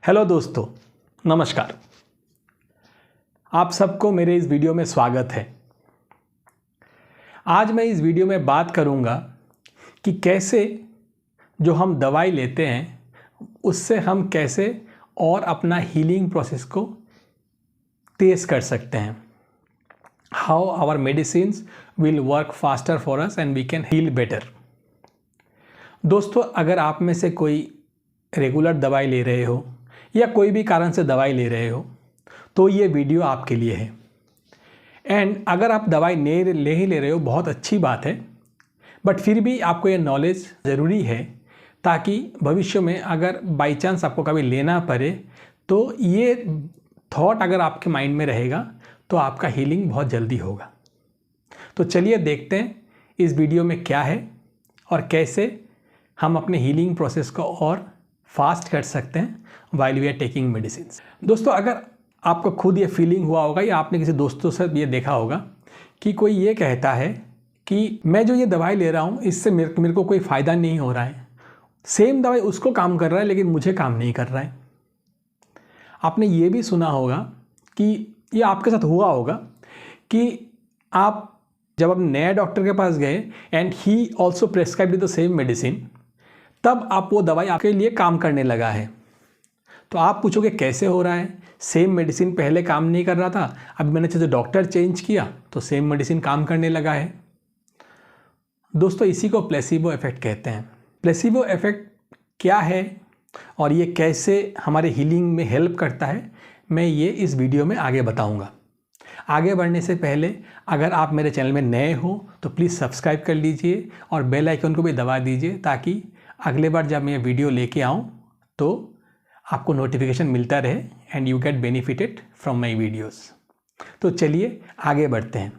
Hello दोस्तों, नमस्कार। आप सबको मेरे इस वीडियो में स्वागत है। आज मैं इस वीडियो में बात करूंगा कि कैसे जो हम दवाई लेते हैं उससे हम कैसे और अपना हीलिंग प्रोसेस को तेज़ कर सकते हैं। How our medicines will work faster for us and we can heal better. दोस्तों, अगर आप में से कोई रेगुलर दवाई ले रहे हो या कोई भी कारण से दवाई ले रहे हो तो ये वीडियो आपके लिए है। एंड अगर आप दवाई ले ही ले रहे हो, बहुत अच्छी बात है, बट फिर भी आपको ये नॉलेज ज़रूरी है ताकि भविष्य में अगर बाई चांस आपको कभी लेना पड़े तो ये थॉट अगर आपके माइंड में रहेगा तो आपका हीलिंग बहुत जल्दी होगा। तो चलिए देखते हैं इस वीडियो में क्या है और कैसे हम अपने हीलिंग प्रोसेस को और फास्ट कर सकते हैं while we are taking medicines. दोस्तों, अगर आपको खुद ये फीलिंग हुआ होगा या आपने किसी दोस्तों से ये देखा होगा कि कोई ये कहता है कि मैं जो ये दवाई ले रहा हूँ इससे मेरे को कोई फ़ायदा नहीं हो रहा है, सेम दवाई उसको काम कर रहा है लेकिन मुझे काम नहीं कर रहा है। आपने ये भी सुना होगा कि ये आपके साथ हुआ होगा कि आप जब आप नए डॉक्टर के पास गए and he also prescribed the same medicine, तब आप वो दवाई आपके लिए काम करने लगा है। तो आप पूछोगे कैसे हो रहा है, सेम मेडिसिन पहले काम नहीं कर रहा था, अब मैंने जैसे डॉक्टर चेंज किया तो सेम मेडिसिन काम करने लगा है। दोस्तों, इसी को प्लेसिबो इफेक्ट कहते हैं। प्लेसिबो इफेक्ट क्या है और ये कैसे हमारे हीलिंग में हेल्प करता है, मैं ये इस वीडियो में आगे बताऊंगा। आगे बढ़ने से पहले अगर आप मेरे चैनल में नए हो तो प्लीज़ सब्सक्राइब कर लीजिए और बेल आइकन को भी दबा दीजिए ताकि अगले बार जब मैं वीडियो लेके आऊँ तो आपको नोटिफिकेशन मिलता रहे and you get benefited from my videos. तो चलिए आगे बढ़ते हैं।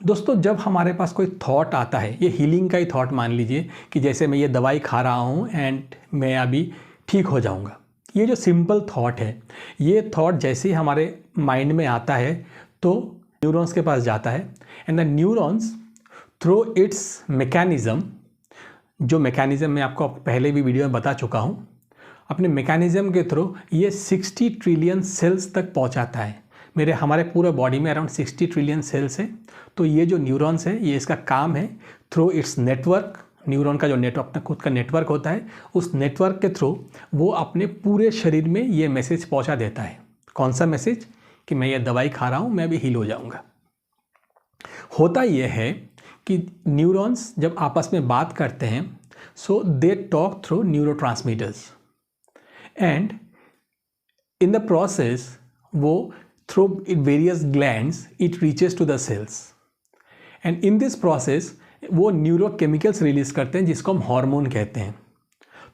दोस्तों, जब हमारे पास कोई थॉट आता है, ये हीलिंग का ही थॉट मान लीजिए कि जैसे मैं ये दवाई खा रहा हूँ एंड मैं अभी ठीक हो जाऊँगा, ये जो सिंपल थॉट है, ये थॉट जैसे ही हमारे माइंड में आता है तो न्यूरॉन्स के पास जाता है and the neurons through it's mechanism, जो मैकेनिज़्म मैं आपको पहले भी वीडियो में बता चुका हूँ, अपने मैकेनिज़्म के थ्रू ये 60 ट्रिलियन सेल्स तक पहुँचाता है। हमारे पूरे बॉडी में अराउंड 60 ट्रिलियन सेल्स है। तो ये जो न्यूरॉन्स है, ये इसका काम है थ्रू इट्स नेटवर्क, न्यूरॉन का जो नेटवर्क अपना खुद का नेटवर्क होता है, उस नेटवर्क के थ्रू वो अपने पूरे शरीर में ये मैसेज पहुँचा देता है। कौन सा मैसेज? कि मैं ये दवाई खा रहा हूँ, मैं अभी हील हो जाऊँगा। होता ये है कि न्यूरॉन्स जब आपस में बात करते हैं so they talk through neurotransmitters and in the process वो through various glands it reaches to the cells and in this process वो न्यूरोकेमिकल्स रिलीज करते हैं जिसको हम हार्मोन कहते हैं।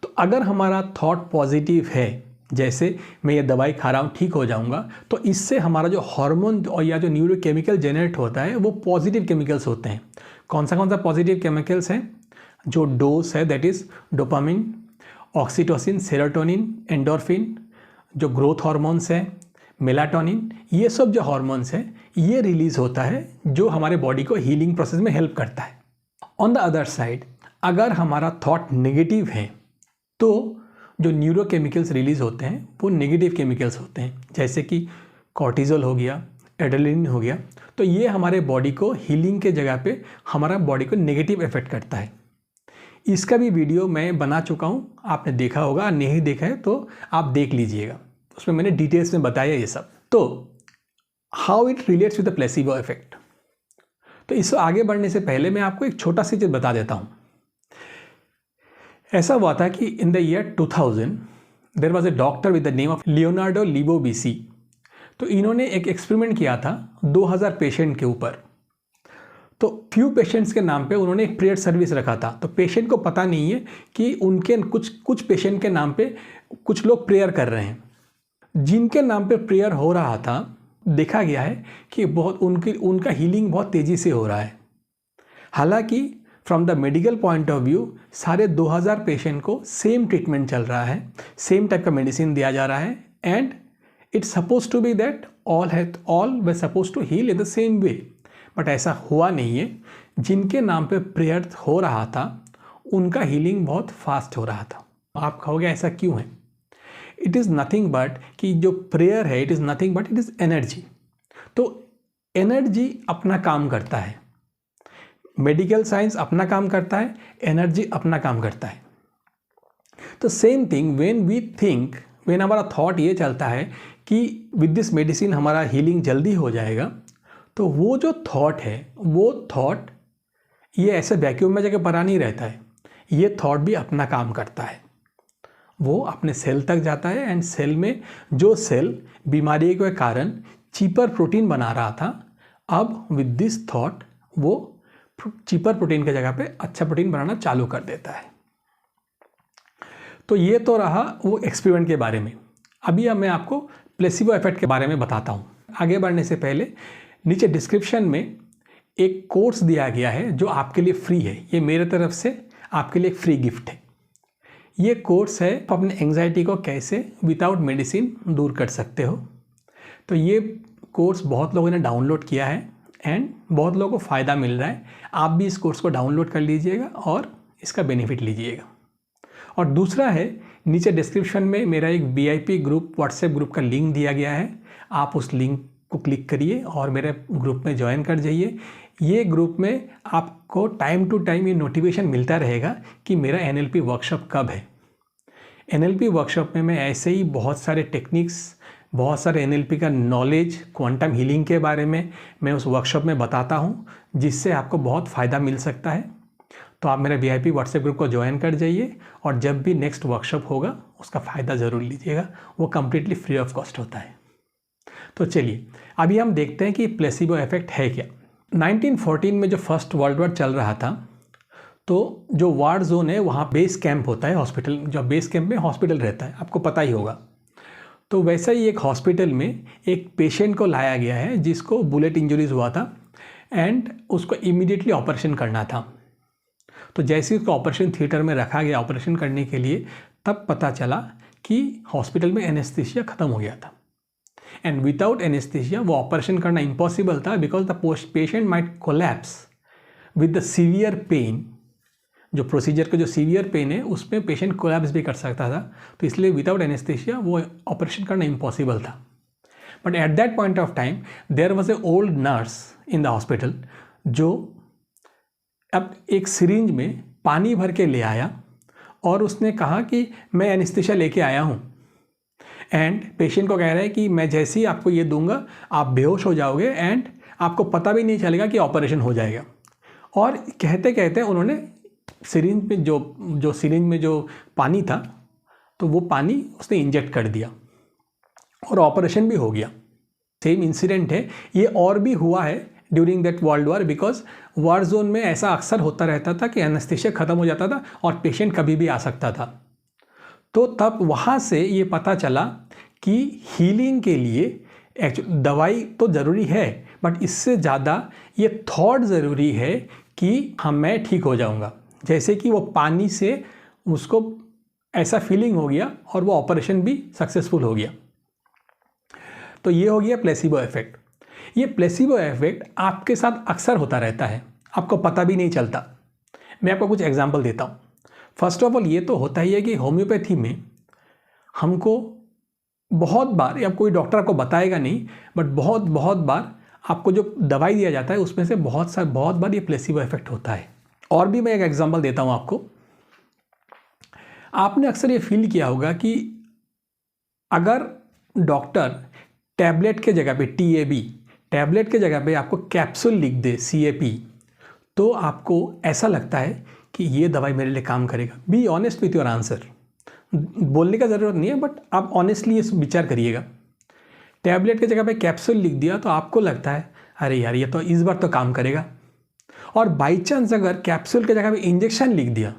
तो अगर हमारा थॉट पॉजिटिव है, जैसे मैं ये दवाई खा रहा हूँ ठीक हो जाऊँगा, तो इससे हमारा जो हार्मोन और या जो न्यूरोकेमिकल जनरेट होता है वो पॉजिटिव केमिकल्स होते हैं। कौन सा पॉजिटिव केमिकल्स हैं? जो डोज है, that is dopamine, oxytocin, serotonin, endorphin, जो ग्रोथ हार्मोन्स हैं, मेलाटोनिन, ये सब जो हार्मोन्स हैं ये रिलीज़ होता है जो हमारे बॉडी को हीलिंग प्रोसेस में हेल्प करता है। ऑन द अदर साइड, अगर हमारा थॉट नेगेटिव है तो जो न्यूरोकेमिकल्स रिलीज़ होते हैं वो नेगेटिव केमिकल्स होते हैं, जैसे कि कॉर्टिजोल हो गया, एड्रेनलिन हो गया। तो ये हमारे बॉडी को हीलिंग के जगह पे हमारा बॉडी को नेगेटिव इफेक्ट करता है। इसका भी वीडियो मैं बना चुका हूँ, आपने देखा होगा, नहीं देखा है तो आप देख लीजिएगा, उसमें मैंने डिटेल्स में बताया ये सब। तो how it relates with the placebo effect. तो इससे आगे बढ़ने से पहले मैं आपको एक छोटा सी चीज़ बता देता हूँ। ऐसा हुआ था कि in the year 2000 there was a doctor with the name of Leonardo Leibovici. तो इन्होंने एक एक्सपेरिमेंट किया था 2000 पेशेंट के ऊपर। तो फ्यू पेशेंट्स के नाम पे उन्होंने एक प्रेयर सर्विस रखा था। तो पेशेंट को पता नहीं है कि उनके कुछ पेशेंट के नाम पे कुछ लोग प्रेयर कर रहे हैं। जिनके नाम पे प्रेयर हो रहा था, देखा गया है कि उनका हीलिंग बहुत तेज़ी से हो रहा है। हालांकि from the medical point of view सारे 2000 पेशेंट को सेम ट्रीटमेंट चल रहा है, सेम टाइप का मेडिसिन दिया जा रहा है and it's suppose to be that all way suppose to heal in the same way. But ऐसा हुआ नहीं है। जिनके नाम पे प्रेयर हो रहा था उनका हीलिंग बहुत फास्ट हो रहा था। आप कहोगे ऐसा क्यों है? इट इज़ नथिंग बट कि जो प्रेयर है, it is nothing but it is energy. तो एनर्जी अपना काम करता है, मेडिकल साइंस अपना काम करता है, एनर्जी अपना काम करता है। तो same thing when we think, when हमारा थॉट ये चलता है कि विद दिस मेडिसिन हमारा हीलिंग जल्दी हो जाएगा, तो वो जो थॉट है, वो थॉट ये ऐसे वैक्यूम में जाके पड़ा नहीं रहता है, ये थॉट भी अपना काम करता है। वो अपने सेल तक जाता है एंड सेल में जो सेल बीमारी के कारण चीपर प्रोटीन बना रहा था, अब विद दिस थॉट वो चीपर प्रोटीन की जगह पे अच्छा प्रोटीन बनाना चालू कर देता है। तो ये तो रहा वो एक्सपेरिमेंट के बारे में। अभी अब मैं आपको प्लेसिबो इफेक्ट के बारे में बताता हूँ। आगे बढ़ने से पहले नीचे डिस्क्रिप्शन में एक कोर्स दिया गया है जो आपके लिए फ्री है। ये मेरे तरफ से आपके लिए एक फ्री गिफ्ट है। ये कोर्स है अपने एंग्जाइटी को कैसे विदाउट मेडिसिन दूर कर सकते हो। तो ये कोर्स बहुत लोगों ने डाउनलोड किया है एंड बहुत लोगों को फ़ायदा मिल रहा है। आप भी इस कोर्स को डाउनलोड कर लीजिएगा और इसका बेनिफिट लीजिएगा। और दूसरा है, नीचे डिस्क्रिप्शन में मेरा एक VIP ग्रुप, व्हाट्सएप ग्रुप का लिंक दिया गया है। आप उस लिंक को क्लिक करिए और मेरे ग्रुप में ज्वाइन कर जाइए। ये ग्रुप में आपको टाइम टू टाइम ये नोटिफिकेशन मिलता रहेगा कि मेरा NLP वर्कशॉप कब है। NLP वर्कशॉप में मैं ऐसे ही बहुत सारे टेक्निक्स, बहुत सारे NLP का नॉलेज, क्वांटम हीलिंग के बारे में मैं उस वर्कशॉप में बताता हूँ, जिससे आपको बहुत फ़ायदा मिल सकता है। तो आप मेरे VIP व्हाट्सएप ग्रुप को ज्वाइन कर जाइए और जब भी नेक्स्ट वर्कशॉप होगा उसका फ़ायदा ज़रूर लीजिएगा। वो कम्प्लीटली फ्री ऑफ कॉस्ट होता है। तो चलिए अभी हम देखते हैं कि प्लेसिबो इफेक्ट है क्या। 1914 में जो फर्स्ट वर्ल्ड वॉर चल रहा था, तो जो वार जोन है वहाँ बेस कैंप होता है, हॉस्पिटल, जो बेस कैंप में हॉस्पिटल रहता है, आपको पता ही होगा। तो वैसा ही एक हॉस्पिटल में एक पेशेंट को लाया गया है जिसको बुलेट इंजरीज हुआ था एंड उसको इमीडिएटली ऑपरेशन करना था। तो जैसे ही उसको ऑपरेशन थिएटर में रखा गया ऑपरेशन करने के लिए, तब पता चला कि हॉस्पिटल में एनेस्थीसिया ख़त्म हो गया था एंड विदाउट एनेस्थीसिया वो ऑपरेशन करना इम्पॉसिबल था, because the patient might collapse with the severe pain. जो प्रोसीजर का जो सीवियर पेन है उसमें पेशेंट कोलैप्स भी कर सकता था, तो इसलिए विदाउट एनेस्थीसिया वो ऑपरेशन करना इम्पॉसिबल था। But at that point of time there was a old nurse in the hospital जो अब एक सिरिंज में पानी भर के ले आया और उसने कहा कि मैं एनेस्थीसिया लेके आया हूँ, एंड पेशेंट को कह रहा है कि मैं जैसे ही आपको ये दूंगा आप बेहोश हो जाओगे एंड आपको पता भी नहीं चलेगा कि ऑपरेशन हो जाएगा। और कहते कहते उन्होंने सिरिंज में जो सिरिंज में जो पानी था, तो वो पानी उसने इंजेक्ट कर दिया और ऑपरेशन भी हो गया। सेम इंसिडेंट है, ये और भी हुआ है during that world war, because war zone में ऐसा अक्सर होता रहता था कि एनेस्थीसिया ख़त्म हो जाता था और पेशेंट कभी भी आ सकता था। तो तब वहाँ से ये पता चला कि हीलिंग के लिए एक्चुअली दवाई तो ज़रूरी है, बट इससे ज़्यादा ये थॉट ज़रूरी है कि हाँ मैं ठीक हो जाऊँगा। जैसे कि वो पानी से उसको ऐसा फीलिंग हो गया और वो ऑपरेशन भी सक्सेसफुल हो गया। तो ये हो गया प्लेसिबो इफेक्ट। ये प्लेसिबो इफेक्ट आपके साथ अक्सर होता रहता है, आपको पता भी नहीं चलता। मैं आपको कुछ एग्जांपल देता हूँ। फर्स्ट ऑफ ऑल ये तो होता ही है कि होम्योपैथी में हमको बहुत बार, या कोई डॉक्टर आपको बताएगा नहीं, बट बहुत बार आपको जो दवाई दिया जाता है उसमें से बहुत बार ये प्लेसिबो इफेक्ट होता है। और भी मैं एक एग्जांपल देता हूँ आपको। आपने अक्सर ये फील किया होगा कि अगर डॉक्टर टैबलेट के जगह पे TAB, टैबलेट के जगह पे आपको कैप्सूल लिख दे CAP, तो आपको ऐसा लगता है कि ये दवाई मेरे लिए काम करेगा। Be honest with your answer, बोलने का ज़रूरत नहीं है, बट आप ऑनेस्टली ये विचार करिएगा। टैबलेट की जगह पे कैप्सूल लिख दिया तो आपको लगता है अरे यार ये तो इस बार तो काम करेगा। और बाई चांस अगर कैप्सूल की जगह पे इंजेक्शन लिख दिया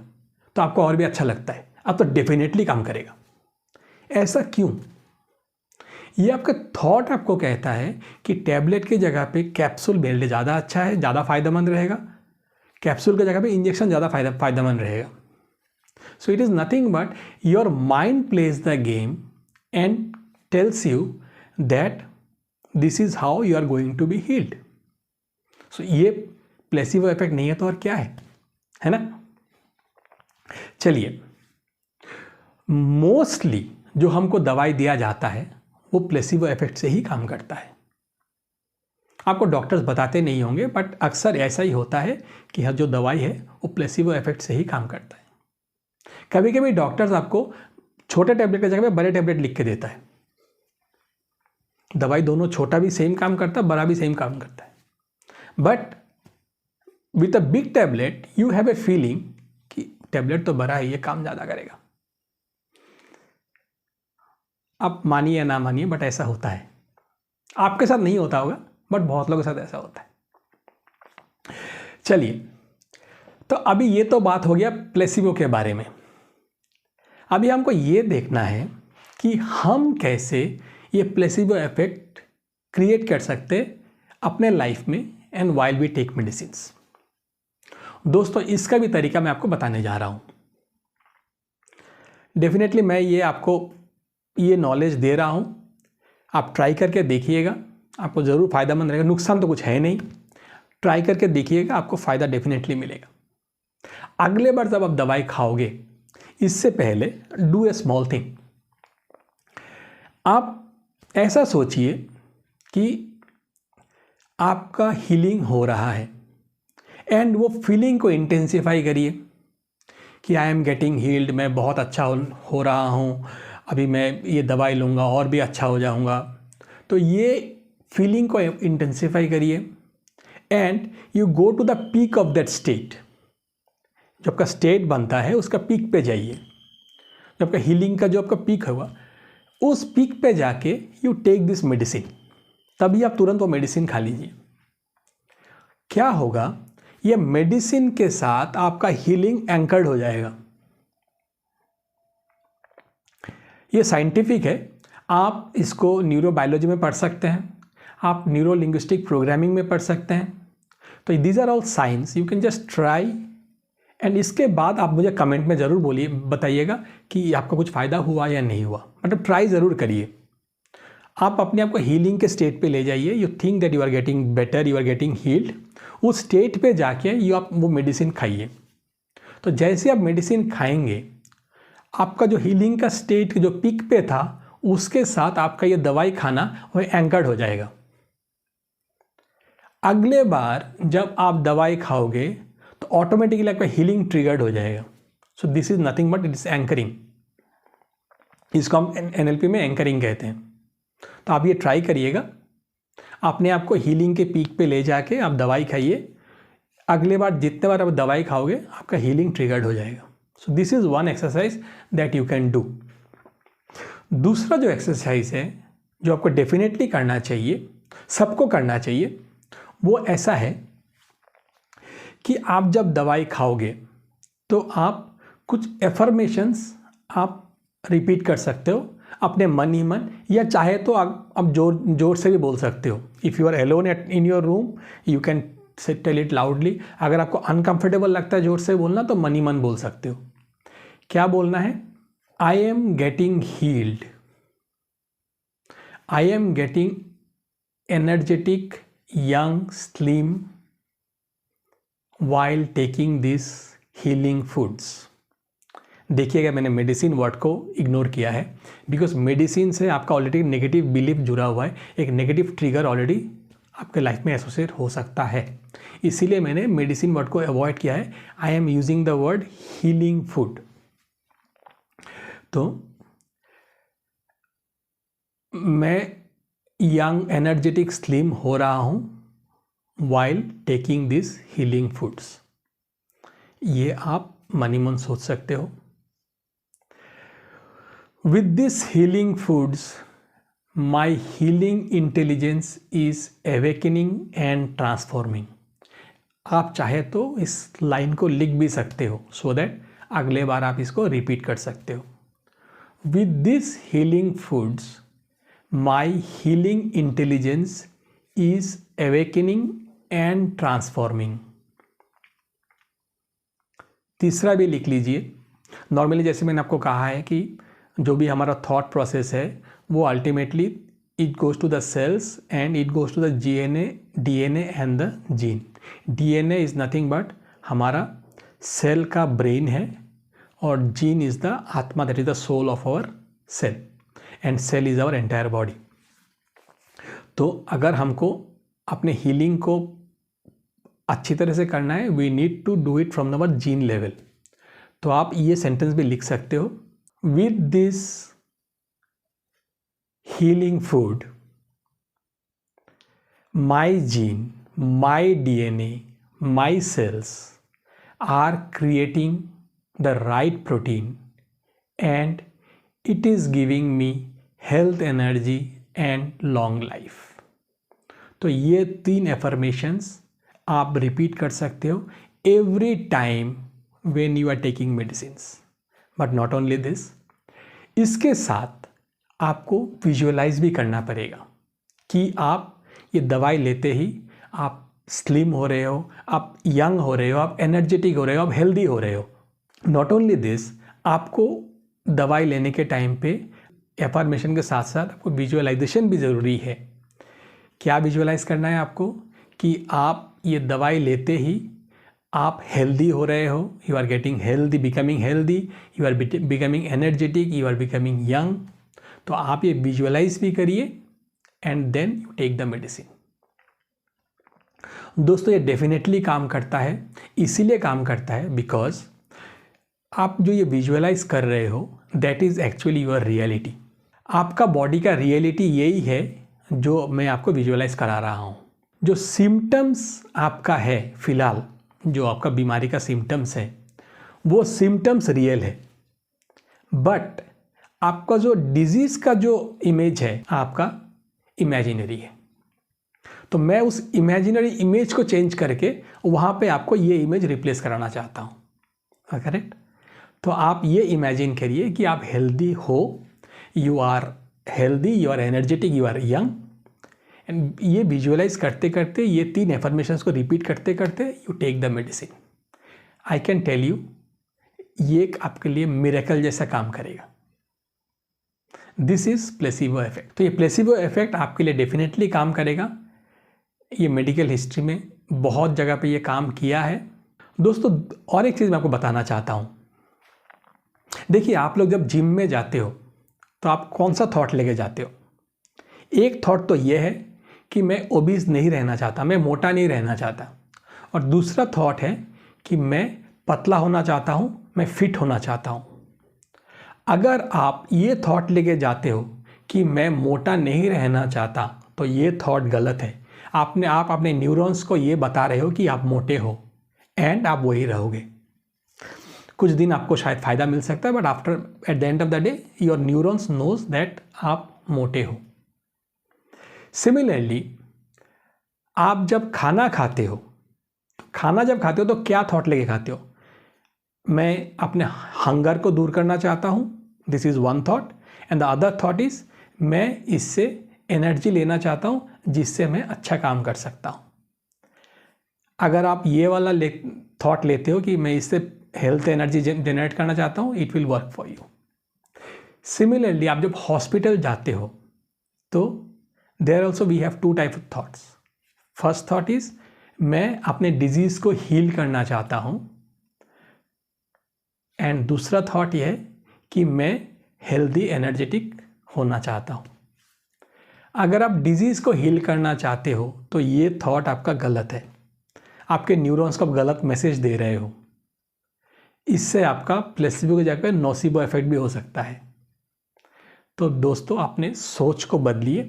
तो आपको और भी अच्छा लगता है, अब तो डेफिनेटली काम करेगा। ऐसा क्यों? ये आपका थॉट आपको कहता है कि टैबलेट की जगह पे कैप्सूल मेरे लिए ज़्यादा अच्छा है, ज़्यादा फायदेमंद रहेगा, कैप्सूल की जगह पे इंजेक्शन ज़्यादा फायदेमंद रहेगा। So it is nothing but your mind plays the game and tells you that this is how you are going to be healed. So ये प्लेसिबो इफेक्ट नहीं है तो और क्या है ना? चलिए, मोस्टली जो हमको दवाई दिया जाता है वो प्लेसिबो इफेक्ट से ही काम करता है। आपको डॉक्टर्स बताते नहीं होंगे, बट अक्सर ऐसा ही होता है कि जो दवाई है वो प्लेसिबो इफेक्ट से ही काम करता है। कभी कभी डॉक्टर्स आपको छोटे टैबलेट की जगह पे बड़े टैबलेट लिख के देता है। दवाई दोनों, छोटा भी सेम काम करता है, बड़ा भी सेम काम करता है, but with a big tablet you have a feeling कि टैबलेट तो बड़ा है, ये काम ज़्यादा करेगा। आप मानिए या ना मानिए, बट ऐसा होता है। आपके साथ नहीं होता होगा, बट बहुत लोगों के साथ ऐसा होता है। चलिए, तो अभी ये तो बात हो गया प्लेसिबो के बारे में। अभी हमको ये देखना है कि हम कैसे ये प्लेसिबो इफेक्ट क्रिएट कर सकते अपने लाइफ में and while we take medicines. दोस्तों, इसका भी तरीका मैं आपको बताने जा रहा हूँ। डेफिनेटली मैं ये आपको ये नॉलेज दे रहा हूँ, आप ट्राई करके देखिएगा, आपको ज़रूर फ़ायदेमंद रहेगा। नुकसान तो कुछ है नहीं, ट्राई करके देखिएगा, आपको फ़ायदा डेफिनेटली मिलेगा। अगले बार जब आप दवाई खाओगे, इससे पहले डू ए स्मॉल थिंग। आप ऐसा सोचिए कि आपका हीलिंग हो रहा है एंड वो फीलिंग को इंटेंसिफाई करिए कि आई एम गेटिंग हील्ड, मैं बहुत अच्छा हो रहा हूँ, अभी मैं ये दवाई लूँगा और भी अच्छा हो जाऊँगा। तो ये फीलिंग को इंटेंसिफाई करिए and you go to the peak of that state. जो आपका स्टेट बनता है उसका पीक पे जाइए। जो आपका हीलिंग का जो आपका पीक होगा, उस पीक पे जाके यू टेक दिस मेडिसिन। तभी आप तुरंत वो मेडिसिन खा लीजिए। क्या होगा, ये मेडिसिन के साथ आपका हीलिंग एंकर्ड हो जाएगा। ये साइंटिफिक है, आप इसको न्यूरोबायोलॉजी में पढ़ सकते हैं, आप न्यूरो लिंग्विस्टिक प्रोग्रामिंग में पढ़ सकते हैं। तो these are all science, you can just try and इसके बाद आप मुझे कमेंट में ज़रूर बोलिए, बताइएगा कि आपको कुछ फ़ायदा हुआ या नहीं हुआ। मतलब ट्राई ज़रूर करिए। आप अपने आप को हीलिंग के स्टेट पे ले जाइए। You think that you are getting better, you are getting healed. उस स्टेट पे जाके आप वो मेडिसिन खाइए। तो जैसे आप मेडिसिन खाएंगे, आपका जो हीलिंग का स्टेट जो पीक पे था, उसके साथ आपका ये दवाई खाना वो एंकर्ड हो जाएगा। अगले बार जब आप दवाई खाओगे तो ऑटोमेटिकली आपका हीलिंग ट्रिगर्ड हो जाएगा। So this is nothing but it is anchoring. इसको हम एनएलपी में एंकरिंग कहते हैं। तो आप ये ट्राई करिएगा, अपने आप को हीलिंग के पीक पे ले जाके आप दवाई खाइए। अगले बार जितने बार आप दवाई खाओगे, आपका हीलिंग ट्रिगर्ड हो जाएगा। So this is one exercise that you can do. दूसरा जो एक्सरसाइज है, जो आपको डेफिनेटली करना चाहिए, सबको करना चाहिए, वो ऐसा है कि आप जब दवाई खाओगे तो आप कुछ एफर्मेशंस आप रिपीट कर सकते हो अपने मन ही मन, या चाहे तो आप जोर से भी बोल सकते हो। If you are alone in your room, you can tell it loudly. अगर आपको अनकंफर्टेबल लगता है जोर से बोलना, तो मन ही मन बोल सकते हो। क्या बोलना है? I am getting heeled, I am getting energetic, young, slim while taking this healing foods। देखिएगा, मैंने मेडिसिन वर्ड को इग्नोर किया है, बिकॉज मेडिसिन से आपका ऑलरेडी नेगेटिव बिलीफ जुड़ा हुआ है। एक नेगेटिव ट्रिगर ऑलरेडी आपके लाइफ में एसोसिएट हो सकता है, इसीलिए मैंने मेडिसिन वर्ड को अवॉइड किया है। I am using the word healing food. तो मैं यंग, एनर्जेटिक, स्लिम हो रहा हूँ while taking these healing foods। ये आप मन ही मन सोच सकते हो। With these healing foods, my healing intelligence is awakening and transforming। आप चाहे तो इस लाइन को लिख भी सकते हो, so that अगले बार आप इसको रिपीट कर सकते हो। With these healing foods, my healing intelligence is awakening and transforming. तीसरा भी लिख लीजिए। नॉर्मली जैसे मैंने आपको कहा है कि जो भी हमारा थॉट प्रोसेस है, वो ultimately it goes to the cells and it goes to the DNA and the gene. DNA is nothing but हमारा सेल का ब्रेन है, और जीन इज़ द आत्मा, that is the soul of our cell, and cell is our entire body. तो अगर हमको अपने healing को अच्छी तरह से करना है, we need to do it from our gene level. तो आप ये सेंटेंस भी लिख सकते हो, with this healing food my gene, my DNA, my cells are creating the right protein and it is giving me health, energy and long life। तो ये 3 affirmations आप रिपीट कर सकते हो every time when you are taking medicines. But not only this, इसके साथ आपको visualise भी करना पड़ेगा कि आप ये दवाई लेते ही आप स्लिम हो रहे हो, आप यंग हो रहे हो, आप एनर्जेटिक हो रहे हो, आप हेल्दी हो रहे हो। नॉट ओनली दिस, आपको दवाई लेने के टाइम पे एफर्मेशन के साथ साथ आपको विजुअलाइजेशन भी ज़रूरी है। क्या विजुअलाइज करना है आपको कि आप ये दवाई लेते ही आप हेल्दी हो रहे हो, you are getting healthy, becoming healthy, you are becoming energetic, you are becoming young. तो आप ये विजुअलाइज भी करिए and then you take the medicine. दोस्तों ये डेफिनेटली काम करता है, इसीलिए काम करता है बिकॉज आप जो ये विजुअलाइज कर रहे हो that is actually your reality. आपका बॉडी का रियलिटी यही है जो मैं आपको विजुअलाइज करा रहा हूँ। जो सिम्टम्स आपका है फिलहाल, जो आपका बीमारी का सिम्टम्स है, वो सिम्टम्स रियल है, बट आपका जो डिजीज़ का जो इमेज है आपका इमेजिनरी है। तो मैं उस इमेजिनरी इमेज को चेंज करके वहाँ पे आपको ये इमेज रिप्लेस कराना चाहता हूँ। करेक्ट? तो आप ये इमेजिन करिए कि आप हेल्दी हो, you are healthy, you are energetic, you are young. And ये विजुअलाइज करते करते, ये 3 एफर्मेशंस को रिपीट करते करते you take the medicine. I can tell you ये आपके लिए मिरेकल जैसा काम करेगा। This is placebo effect. तो ये प्लेसिबो इफेक्ट आपके लिए डेफिनेटली काम करेगा। ये मेडिकल हिस्ट्री में बहुत जगह पे ये काम किया है। दोस्तों और एक चीज़ मैं आपको बताना चाहता हूँ। देखिए आप लोग जब जिम में जाते हो तो आप कौन सा थॉट लेके जाते हो? एक थॉट तो ये है कि मैं ओबीज नहीं रहना चाहता, मैं मोटा नहीं रहना चाहता, और दूसरा थॉट है कि मैं पतला होना चाहता हूँ, मैं फिट होना चाहता हूँ। अगर आप ये थॉट लेके जाते हो कि मैं मोटा नहीं रहना चाहता, तो ये थॉट गलत है। आप अपने न्यूरॉन्स को ये बता रहे हो कि आप मोटे हो एंड आप वही रहोगे। कुछ दिन आपको शायद फ़ायदा मिल सकता है, but after at the end of the day your neurons knows that आप मोटे हो। सिमिलरली आप जब खाना खाते हो तो क्या थॉट लेके खाते हो? मैं अपने हंगर को दूर करना चाहता हूँ, this is one thought, and the other thought is मैं इससे एनर्जी लेना चाहता हूँ जिससे मैं अच्छा काम कर सकता हूँ। अगर आप ये वाला थॉट लेते हो कि मैं इससे हेल्थ एनर्जी जनरेट करना चाहता हूँ, it will work for you. Similarly आप जब हॉस्पिटल जाते हो तो there also we have 2 type of thoughts. First thought is मैं अपने डिजीज़ को हील करना चाहता हूँ, एंड दूसरा थॉट ये है कि मैं हेल्दी एनर्जेटिक होना चाहता हूँ। अगर आप डिजीज़ को हील करना चाहते हो तो ये थॉट आपका गलत है, आपके न्यूरॉन्स को आप गलत मैसेज दे रहे हो। इससे आपका प्लेसिबो की जगह नोसिबो इफेक्ट भी हो सकता है। तो दोस्तों अपने सोच को बदलिए,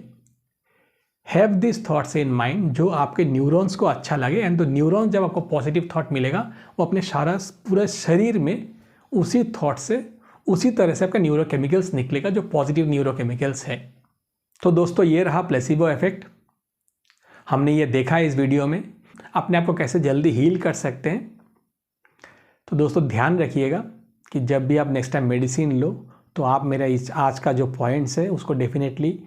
have this thoughts in mind जो आपके न्यूरॉन्स को अच्छा लगे, एंड तो न्यूरॉन्स जब आपको पॉजिटिव थॉट मिलेगा वो अपने पूरे शरीर में उसी थॉट से उसी तरह से आपका न्यूरोकेमिकल्स निकलेगा जो पॉजिटिव न्यूरोकेमिकल्स है। तो दोस्तों ये रहा प्लेसिबो इफेक्ट। हमने ये देखा इस वीडियो में अपने आप को कैसे जल्दी हील कर सकते हैं। तो दोस्तों ध्यान रखिएगा कि जब भी आप नेक्स्ट टाइम मेडिसिन लो तो आप मेरा इस आज का जो पॉइंट्स है उसको डेफिनेटली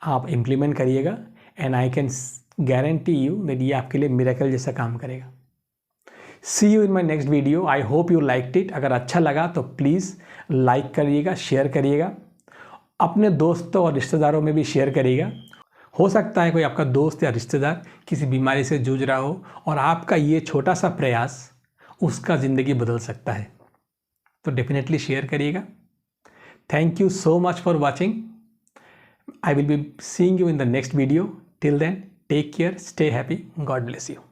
आप इम्प्लीमेंट करिएगा, and I can guarantee you that ये आपके लिए मिरेकल जैसा काम करेगा। See you in my next video. I hope you liked it. अगर अच्छा लगा तो प्लीज़ लाइक करिएगा, शेयर करिएगा, अपने दोस्तों और रिश्तेदारों में भी शेयर करिएगा। हो सकता है कोई आपका दोस्त या रिश्तेदार किसी बीमारी से जूझ रहा हो और आपका ये छोटा सा प्रयास उसका ज़िंदगी बदल सकता है। तो डेफिनेटली शेयर करिएगा। Thank you so much for watching. I will be seeing you in the next video. Till then, take care, stay happy. God bless you.